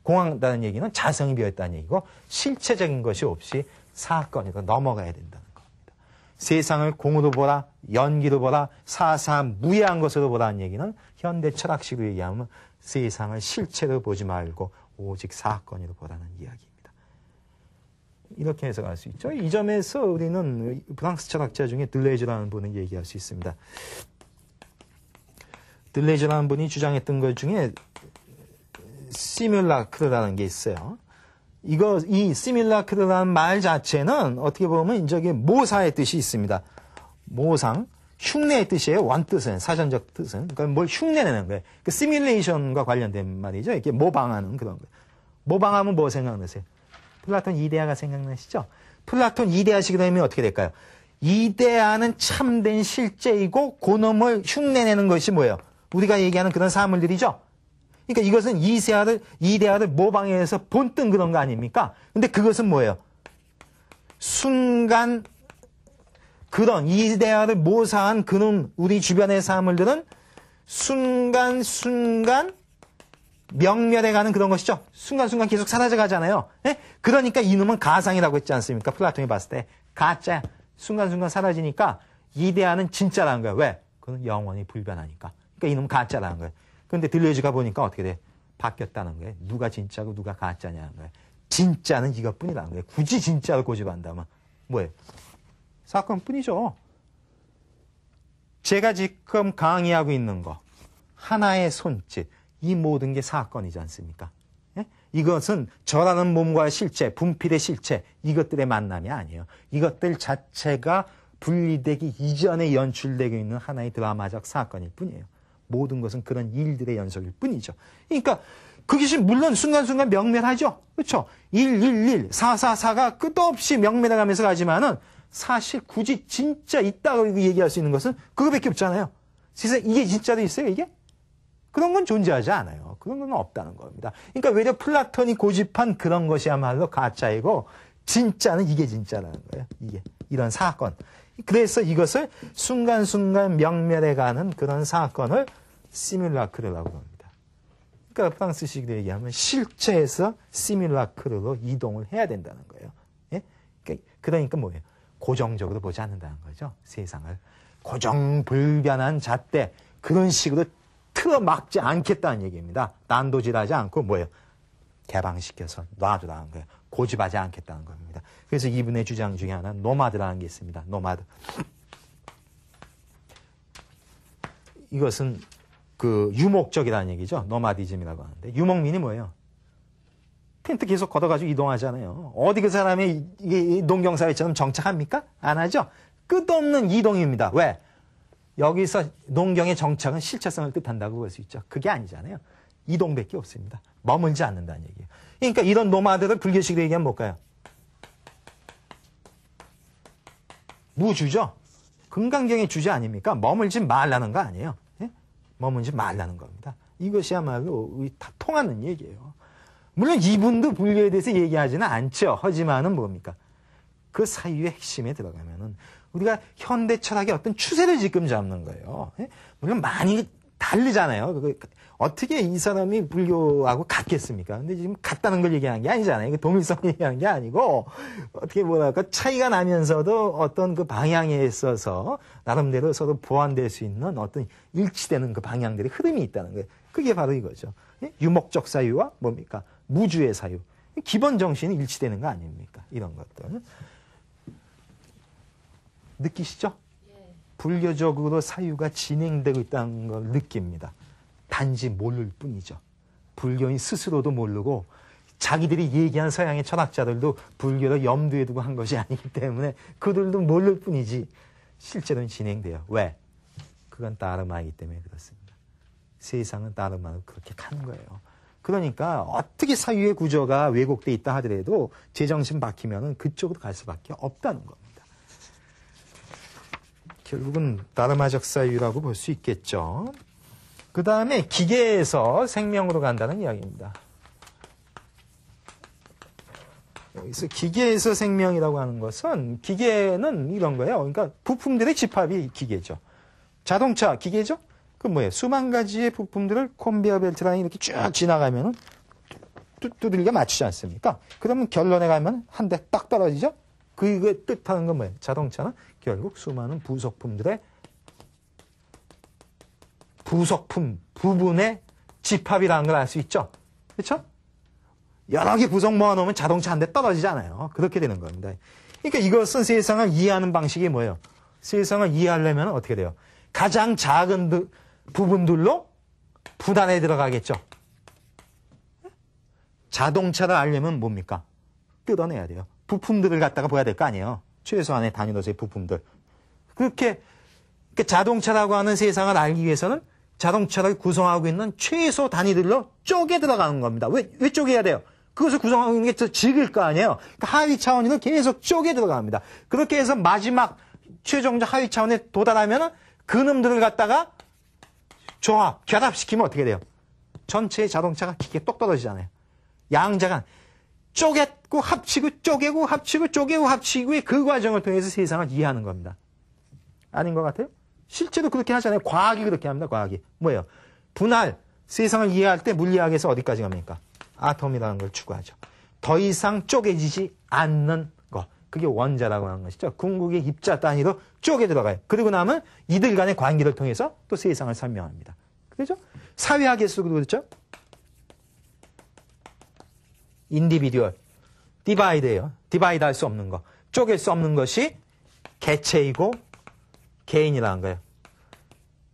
공한다는 얘기는 자성이 비어있다는 얘기고 실체적인 것이 없이 사건으로 넘어가야 된다는 겁니다. 세상을 공으로 보라, 연기로 보라, 사사무예한 것으로 보라는 얘기는 현대 철학식으로 얘기하면 세상을 실체로 보지 말고 오직 사건으로 보라는 이야기입니다. 이렇게 해석할 수 있죠. 이 점에서 우리는 프랑스 철학자 중에 들레즈라는 분을 얘기할 수 있습니다. 들레즈라는 분이 주장했던 것 중에 시뮬라크르라는 게 있어요. 이 시뮬라크르라는 말 자체는 어떻게 보면 저기 모사의 뜻이 있습니다. 모상, 흉내의 뜻이에요. 원뜻은, 사전적 뜻은. 그러니까 뭘 흉내내는 거예요. 그 시뮬레이션과 관련된 말이죠. 이렇게 모방하는 그런 거예요. 모방하면 뭐 생각나세요? 플라톤 이데아가 생각나시죠? 플라톤 이데아식으로 하면 어떻게 될까요? 이데아는 참된 실제이고 그놈을 흉내내는 것이 뭐예요? 우리가 얘기하는 그런 사물들이죠? 그러니까 이것은 이데아를 모방해서 본뜬 그런 거 아닙니까? 근데 그것은 뭐예요? 순간 그런 이데아를 모사한 그런 우리 주변의 사물들은 순간순간 명멸해가는 그런 것이죠. 순간순간 계속 사라져가잖아요. 예? 그러니까 이놈은 가상이라고 했지 않습니까? 플라톤이 봤을 때 가짜야. 순간순간 사라지니까 이데아는 진짜라는 거예요. 왜? 그건 영원히 불변하니까. 그러니까 이놈은 가짜라는 거예요. 그런데 들레즈가 보니까 어떻게 돼? 바뀌었다는 거예요. 누가 진짜고 누가 가짜냐는 거예요. 진짜는 이것뿐이라는 거예요. 굳이 진짜를 고집한다면 뭐예요? 사건뿐이죠. 제가 지금 강의하고 있는 거 하나의 손짓 이 모든 게 사건이지 않습니까? 예? 이것은 저라는 몸과 실체, 분필의 실체 이것들의 만남이 아니에요. 이것들 자체가 분리되기 이전에 연출되고 있는 하나의 드라마적 사건일 뿐이에요. 모든 것은 그런 일들의 연속일 뿐이죠. 그러니까 그것이 물론 순간순간 명멸하죠. 그렇죠? 111, 444가 끝없이 명멸해가면서 가지만은 사실 굳이 진짜 있다고 얘기할 수 있는 것은 그거밖에 없잖아요. 세상에 이게 진짜로 있어요, 이게? 그런 건 존재하지 않아요. 그런 건 없다는 겁니다. 그러니까 외려 플라톤이 고집한 그런 것이야말로 가짜이고 진짜는 이게 진짜라는 거예요. 이게 이런 사건. 그래서 이것을 순간순간 명멸해가는 그런 사건을 시뮬라크르라고 합니다. 그러니까 프랑스식으로 얘기하면 실체에서 시뮬라크르로 이동을 해야 된다는 거예요. 예? 그러니까 뭐예요? 고정적으로 보지 않는다는 거죠. 세상을. 고정불변한 잣대 그런 식으로 틀어막지 않겠다는 얘기입니다. 난도질하지 않고 뭐예요? 개방시켜서 놔두라는 거예요. 고집하지 않겠다는 겁니다. 그래서 이분의 주장 중에 하나는 노마드라는 게 있습니다. 노마드. 이것은 그 유목적이라는 얘기죠. 노마디즘이라고 하는데 유목민이 뭐예요? 텐트 계속 걷어가지고 이동하잖아요. 어디 그 사람이 이 농경사회처럼 정착합니까? 안 하죠. 끝없는 이동입니다. 왜? 여기서 농경의 정착은 실체성을 뜻한다고 볼 수 있죠. 그게 아니잖아요. 이동밖에 없습니다. 머물지 않는다는 얘기예요. 그러니까 이런 노마드를 불교식으로 얘기하면 뭘까요? 무주죠. 금강경의 주제 아닙니까? 머물지 말라는 거 아니에요. 예? 머물지 말라는 겁니다. 이것이야말로 다 통하는 얘기예요. 물론 이분도 불교에 대해서 얘기하지는 않죠. 하지만은 뭡니까? 그 사유의 핵심에 들어가면은 우리가 현대 철학의 어떤 추세를 지금 잡는 거예요. 예? 물론 많이 다르잖아요. 어떻게 이 사람이 불교하고 같겠습니까? 근데 지금 같다는 걸 얘기하는 게 아니잖아요. 동일성 얘기하는 게 아니고, 어떻게 뭐랄까, 차이가 나면서도 어떤 그 방향에 있어서 나름대로 서로 보완될 수 있는 어떤 일치되는 그 방향들의 흐름이 있다는 거예요. 그게 바로 이거죠. 유목적 사유와 뭡니까? 무주의 사유. 기본 정신이 일치되는 거 아닙니까? 이런 것들. 느끼시죠? 불교적으로 사유가 진행되고 있다는 걸 느낍니다. 단지 모를 뿐이죠. 불교인 스스로도 모르고 자기들이 얘기한 서양의 철학자들도 불교를 염두에 두고 한 것이 아니기 때문에 그들도 모를 뿐이지 실제로는 진행돼요. 왜? 그건 따르마이기 때문에 그렇습니다. 세상은 따르마로 그렇게 가는 거예요. 그러니까 어떻게 사유의 구조가 왜곡돼 있다 하더라도 제정신 박히면은 그쪽으로 갈 수밖에 없다는 겁니다. 결국은 다르마적 사유라고 볼 수 있겠죠. 그 다음에 기계에서 생명으로 간다는 이야기입니다. 여기서 기계에서 생명이라고 하는 것은 기계는 이런 거예요. 그러니까 부품들의 집합이 기계죠. 자동차 기계죠. 그 뭐예요? 수만 가지의 부품들을 컨베이어 벨트라인 이렇게 쭉 지나가면은 두들겨 맞추지 않습니까? 그러면 결론에 가면 한 대 딱 떨어지죠. 그게 뜻하는 건 뭐예요? 자동차는 결국 수많은 부속품들의 부속품 부분의 집합이라는 걸 알 수 있죠. 그렇죠? 여러 개 부속 모아놓으면 자동차 한 대 떨어지잖아요. 그렇게 되는 겁니다. 그러니까 이것은 세상을 이해하는 방식이 뭐예요? 세상을 이해하려면 어떻게 돼요? 가장 작은 부분들로 분할해 들어가겠죠. 자동차를 알려면 뭡니까? 뜯어내야 돼요. 부품들을 갖다가 봐야 될 거 아니에요. 최소한의 단위로서의 부품들. 그렇게 자동차라고 하는 세상을 알기 위해서는 자동차를 구성하고 있는 최소 단위들로 쪼개 들어가는 겁니다. 왜 쪼개야 돼요? 그것을 구성하고 있는 게 더 적을 거 아니에요. 그러니까 하위 차원으로 계속 쪼개 들어갑니다. 그렇게 해서 마지막 최종적 하위 차원에 도달하면 그놈들을 갖다가 조합, 결합시키면 어떻게 돼요? 전체의 자동차가 기계 똑 떨어지잖아요. 양자간 쪼개고 합치고 쪼개고 합치고 쪼개고 합치고의 그 과정을 통해서 세상을 이해하는 겁니다. 아닌 것 같아요? 실제로 그렇게 하잖아요. 과학이 그렇게 합니다. 과학이. 뭐예요? 분할, 세상을 이해할 때 물리학에서 어디까지 갑니까? 아톰이라는 걸 추구하죠. 더 이상 쪼개지지 않는 것. 그게 원자라고 하는 것이죠. 궁극의 입자 단위로 쪼개 들어가요. 그리고 나면 이들 간의 관계를 통해서 또 세상을 설명합니다. 그렇죠? 사회학에서도 그렇죠? 인디비듀얼, 디바이드예요. 디바이드 할 수 없는 거. 쪼갤 수 없는 것이 개체이고 개인이라는 거예요.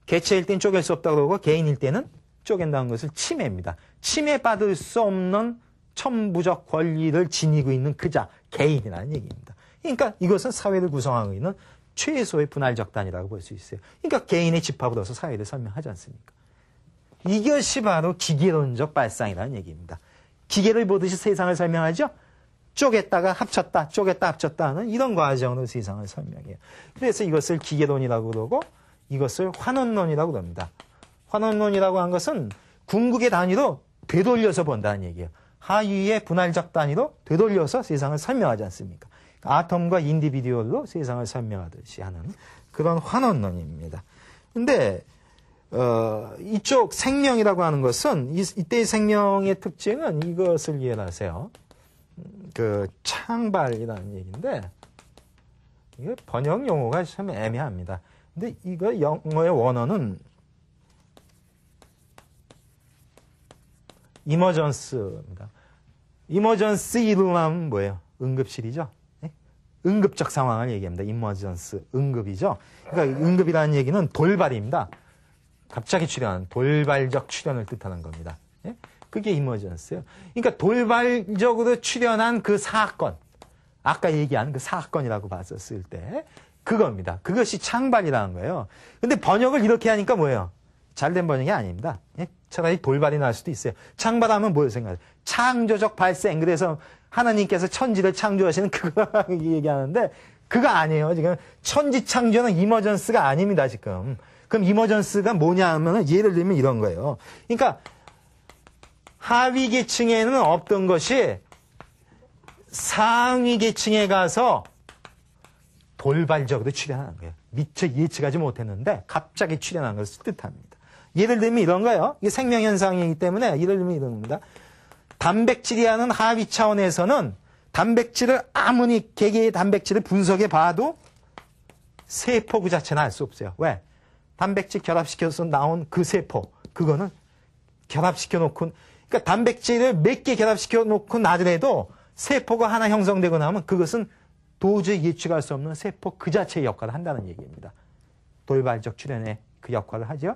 개체일 땐 쪼갤 수 없다고 그러고 개인일 때는 쪼갠다는 것을 침해입니다. 침해받을 수 없는 천부적 권리를 지니고 있는 그자, 개인이라는 얘기입니다. 그러니까 이것은 사회를 구성하고 있는 최소의 분할적 단위라고 볼 수 있어요. 그러니까 개인의 집합으로서 사회를 설명하지 않습니까? 이것이 바로 기계론적 발상이라는 얘기입니다. 기계를 보듯이 세상을 설명하죠? 쪼갰다가 합쳤다, 쪼갰다 합쳤다 하는 이런 과정으로 세상을 설명해요. 그래서 이것을 기계론이라고 그러고 이것을 환원론이라고 그럽니다. 환원론이라고 한 것은 궁극의 단위로 되돌려서 본다는 얘기예요. 하위의 분할적 단위로 되돌려서 세상을 설명하지 않습니까? 아톰과 인디비듀얼로 세상을 설명하듯이 하는 그런 환원론입니다. 근데 이쪽 생명이라고 하는 것은 이때의 생명의 특징은 이것을 이해하세요. 그 창발이라는 얘기인데 이게 번역 용어가 참 애매합니다. 근데 이거 영어의 원어는 이머전스입니다. 이머전스 이름하면 뭐예요? 응급실이죠. 네? 응급적 상황을 얘기합니다. 이머전스 응급이죠. 그러니까 응급이라는 얘기는 돌발입니다. 갑자기 출현한 돌발적 출현을 뜻하는 겁니다. 네? 그게 이머전스예요. 그러니까 돌발적으로 출현한 그 사건, 아까 얘기한 그 사건이라고 봤었을 때 그겁니다. 그것이 창발이라는 거예요. 근데 번역을 이렇게 하니까 뭐예요? 잘된 번역이 아닙니다. 예? 차라리 돌발이 날 수도 있어요. 창발하면 뭘 생각해요? 창조적 발생. 그래서 하나님께서 천지를 창조하시는 그거 얘기하는데 그거 아니에요. 지금 천지 창조는 이머전스가 아닙니다. 지금. 그럼 이머전스가 뭐냐 하면 예를 들면 이런 거예요. 그러니까 하위 계층에는 없던 것이 상위 계층에 가서 돌발적으로 출현하는 거예요. 미처 예측하지 못했는데 갑자기 출현한 것을 뜻합니다. 예를 들면 이런 거예요. 이게 생명현상이기 때문에 예를 들면 이런 겁니다. 단백질이라는 하위 차원에서는 단백질을 아무리 개개의 단백질을 분석해 봐도 세포 그 자체는 알 수 없어요. 왜? 단백질 결합시켜서 나온 그 세포, 그거는 결합시켜 놓고, 그러니까 단백질을 몇 개 결합시켜 놓고 나더라도 세포가 하나 형성되고 나면 그것은 도저히 예측할 수 없는 세포 그 자체의 역할을 한다는 얘기입니다. 돌발적 출현의 그 역할을 하죠.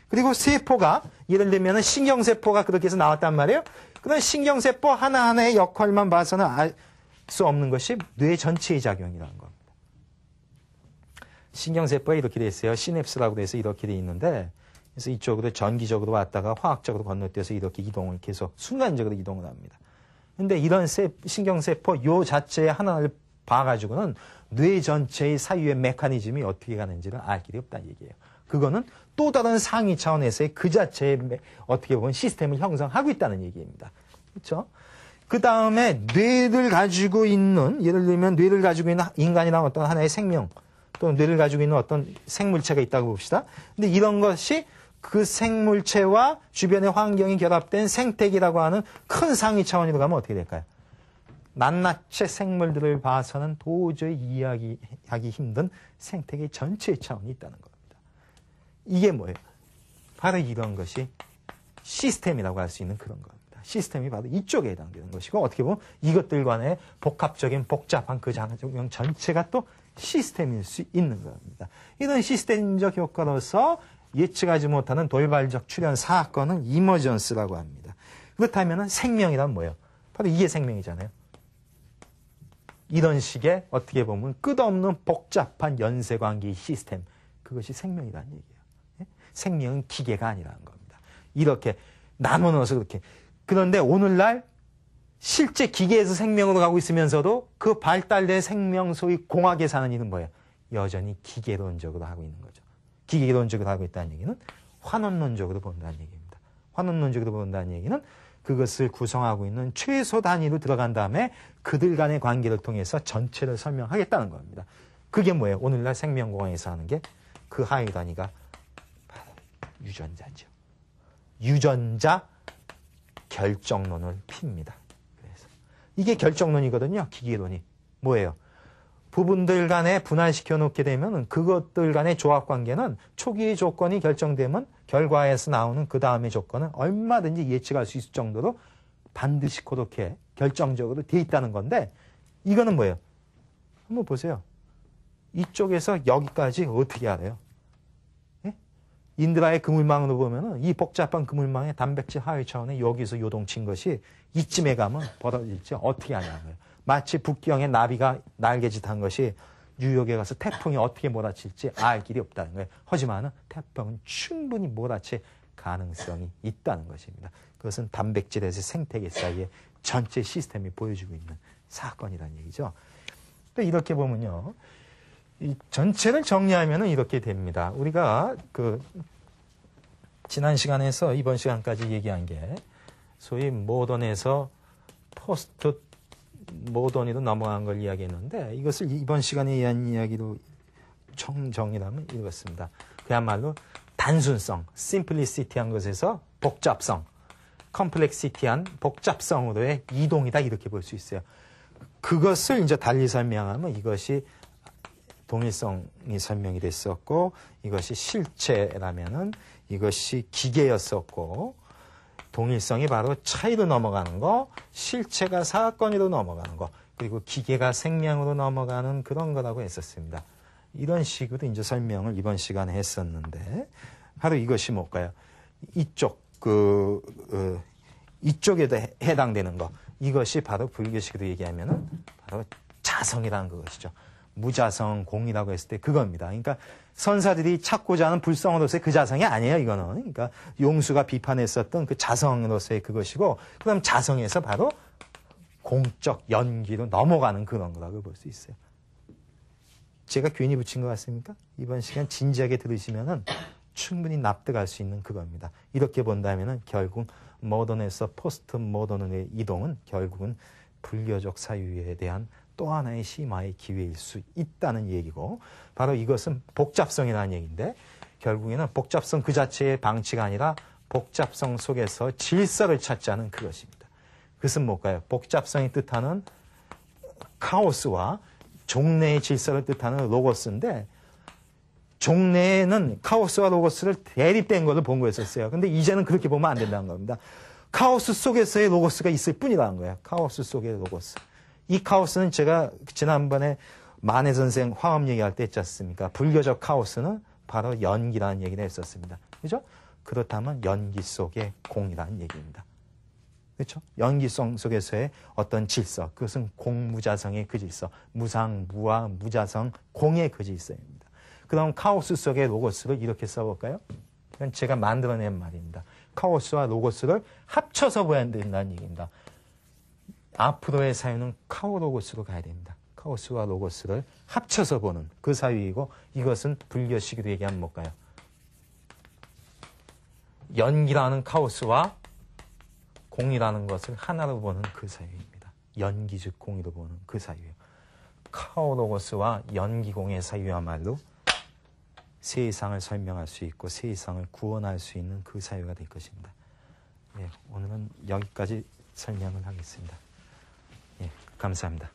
그리고 세포가 예를 들면 신경세포가 그렇게 해서 나왔단 말이에요. 그런 신경세포 하나하나의 역할만 봐서는 알 수 없는 것이 뇌 전체의 작용이라는 겁니다. 신경세포가 이렇게 돼 있어요. 시냅스라고 돼서 이렇게 돼 있는데 그래서 이쪽으로 전기적으로 왔다가 화학적으로 건너뛰어서 이렇게 이동을 계속 순간적으로 이동을 합니다. 근데 이런 신경세포 요 자체의 하나를 봐가지고는 뇌 전체의 사유의 메커니즘이 어떻게 가는지를 알 길이 없다는 얘기예요. 그거는 또 다른 상위 차원에서의 그 자체의 어떻게 보면 시스템을 형성하고 있다는 얘기입니다. 그렇죠? 그 다음에 뇌를 가지고 있는, 예를 들면 뇌를 가지고 있는 인간이나 어떤 하나의 생명 또는 뇌를 가지고 있는 어떤 생물체가 있다고 봅시다. 근데 이런 것이 그 생물체와 주변의 환경이 결합된 생태계라고 하는 큰 상위 차원으로 가면 어떻게 될까요? 낱낱이 생물들을 봐서는 도저히 이해하기 힘든 생태계 전체의 차원이 있다는 겁니다. 이게 뭐예요? 바로 이런 것이 시스템이라고 할 수 있는 그런 겁니다. 시스템이 바로 이쪽에 해당되는 것이고 어떻게 보면 이것들 간의 복합적인 복잡한 그 장정 전체가 또 시스템일 수 있는 겁니다. 이런 시스템적 효과로서 예측하지 못하는 돌발적 출현 사건은 이머전스라고 합니다. 그렇다면 생명이란 뭐예요? 바로 이게 생명이잖아요. 이런 식의 어떻게 보면 끝없는 복잡한 연쇄관계의 시스템, 그것이 생명이라는 얘기예요. 생명은 기계가 아니라는 겁니다. 이렇게 나눠서 그렇게. 그런데 오늘날 실제 기계에서 생명으로 가고 있으면서도 그 발달된 생명 소위 공학에 사는 일은 뭐예요? 여전히 기계론적으로 하고 있는 거죠. 기계론적으로 하고 있다는 얘기는 환원론적으로 본다는 얘기입니다. 환원론적으로 본다는 얘기는 그것을 구성하고 있는 최소 단위로 들어간 다음에 그들 간의 관계를 통해서 전체를 설명하겠다는 겁니다. 그게 뭐예요? 오늘날 생명공학에서 하는 게 그 하위 단위가 바로 유전자죠. 유전자 결정론을 핍니다. 그래서 이게 결정론이거든요. 기계론이. 뭐예요? 부분들 간에 분할시켜 놓게 되면 그것들 간의 조합 관계는 초기의 조건이 결정되면 결과에서 나오는 그 다음의 조건은 얼마든지 예측할 수 있을 정도로 반드시 그렇게 결정적으로 돼 있다는 건데 이거는 뭐예요? 한번 보세요. 이쪽에서 여기까지 어떻게 알아요? 예? 인드라의 그물망으로 보면은 이 복잡한 그물망의 단백질 하위 차원에 여기서 요동친 것이 이쯤에 가면 벌어질지 어떻게 아냐는 거예요. 마치 북경의 나비가 날개짓한 것이 뉴욕에 가서 태풍이 어떻게 몰아칠지 알 길이 없다는 거예요. 하지만 태풍은 충분히 몰아칠 가능성이 있다는 것입니다. 그것은 단백질에서 생태계 사이의 전체 시스템이 보여주고 있는 사건이라는 얘기죠. 또 이렇게 보면요. 이 전체를 정리하면 이렇게 됩니다. 우리가 지난 시간에서 이번 시간까지 얘기한 게 소위 모던에서 포스트 모던으로 넘어간 걸 이야기했는데 이것을 이번 시간에 의한 이야기로 정리하면 이렇습니다. 그야말로 단순성, 심플리시티한 것에서 복잡성, 컴플렉시티한 복잡성으로의 이동이다 이렇게 볼 수 있어요. 그것을 이제 달리 설명하면 이것이 동일성이 설명이 됐었고 이것이 실체라면은 이것이 기계였었고 동일성이 바로 차이로 넘어가는 거, 실체가 사건으로 넘어가는 거, 그리고 기계가 생명으로 넘어가는 그런 거라고 했었습니다. 이런 식으로 이제 설명을 이번 시간에 했었는데 바로 이것이 뭘까요? 이쪽에도 해당되는 거. 이것이 바로 불교식으로 얘기하면은 바로 자성이라는 그것이죠. 무자성 공이라고 했을 때 그겁니다. 그러니까 선사들이 찾고자 하는 불성으로서의 그 자성이 아니에요, 이거는. 그러니까 용수가 비판했었던 그 자성으로서의 그것이고, 그 다음 자성에서 바로 공적 연기로 넘어가는 그런 거라고 볼 수 있어요. 제가 괜히 붙인 것 같습니까? 이번 시간 진지하게 들으시면은 충분히 납득할 수 있는 그겁니다. 이렇게 본다면은 결국 모던에서 포스트 모던의 이동은 결국은 불교적 사유에 대한 또 하나의 심화의 기회일 수 있다는 얘기고 바로 이것은 복잡성이라는 얘기인데 결국에는 복잡성 그 자체의 방치가 아니라 복잡성 속에서 질서를 찾자는 그것입니다. 그것은 뭘까요? 복잡성이 뜻하는 카오스와 종래의 질서를 뜻하는 로고스인데 종래에는 카오스와 로고스를 대립된 것을 본 거였었어요. 근데 이제는 그렇게 보면 안 된다는 겁니다. 카오스 속에서의 로고스가 있을 뿐이라는 거예요. 카오스 속의 로고스. 이 카오스는 제가 지난번에 만해 선생 화엄 얘기할 때 했지 않습니까? 불교적 카오스는 바로 연기라는 얘기를 했었습니다. 그죠? 그렇다면 연기 속의 공이라는 얘기입니다. 그렇죠? 연기성 속에서의 어떤 질서, 그것은 공무자성의 그 질서, 무상, 무아, 무자성, 공의 그 질서입니다. 그럼 카오스 속의 로고스를 이렇게 써볼까요? 이건 제가 만들어낸 말입니다. 카오스와 로고스를 합쳐서 보아야 된다는 얘기입니다. 앞으로의 사유는 카오로고스로 가야 됩니다. 카오스와 로고스를 합쳐서 보는 그 사유이고 이것은 불교식으로 얘기하면 뭘까요? 연기라는 카오스와 공이라는 것을 하나로 보는 그 사유입니다. 연기 즉 공이로 보는 그 사유예요. 카오로고스와 연기공의 사유야말로 세상을 설명할 수 있고 세상을 구원할 수 있는 그 사유가 될 것입니다. 예, 오늘은 여기까지 설명을 하겠습니다. 예, 감사합니다.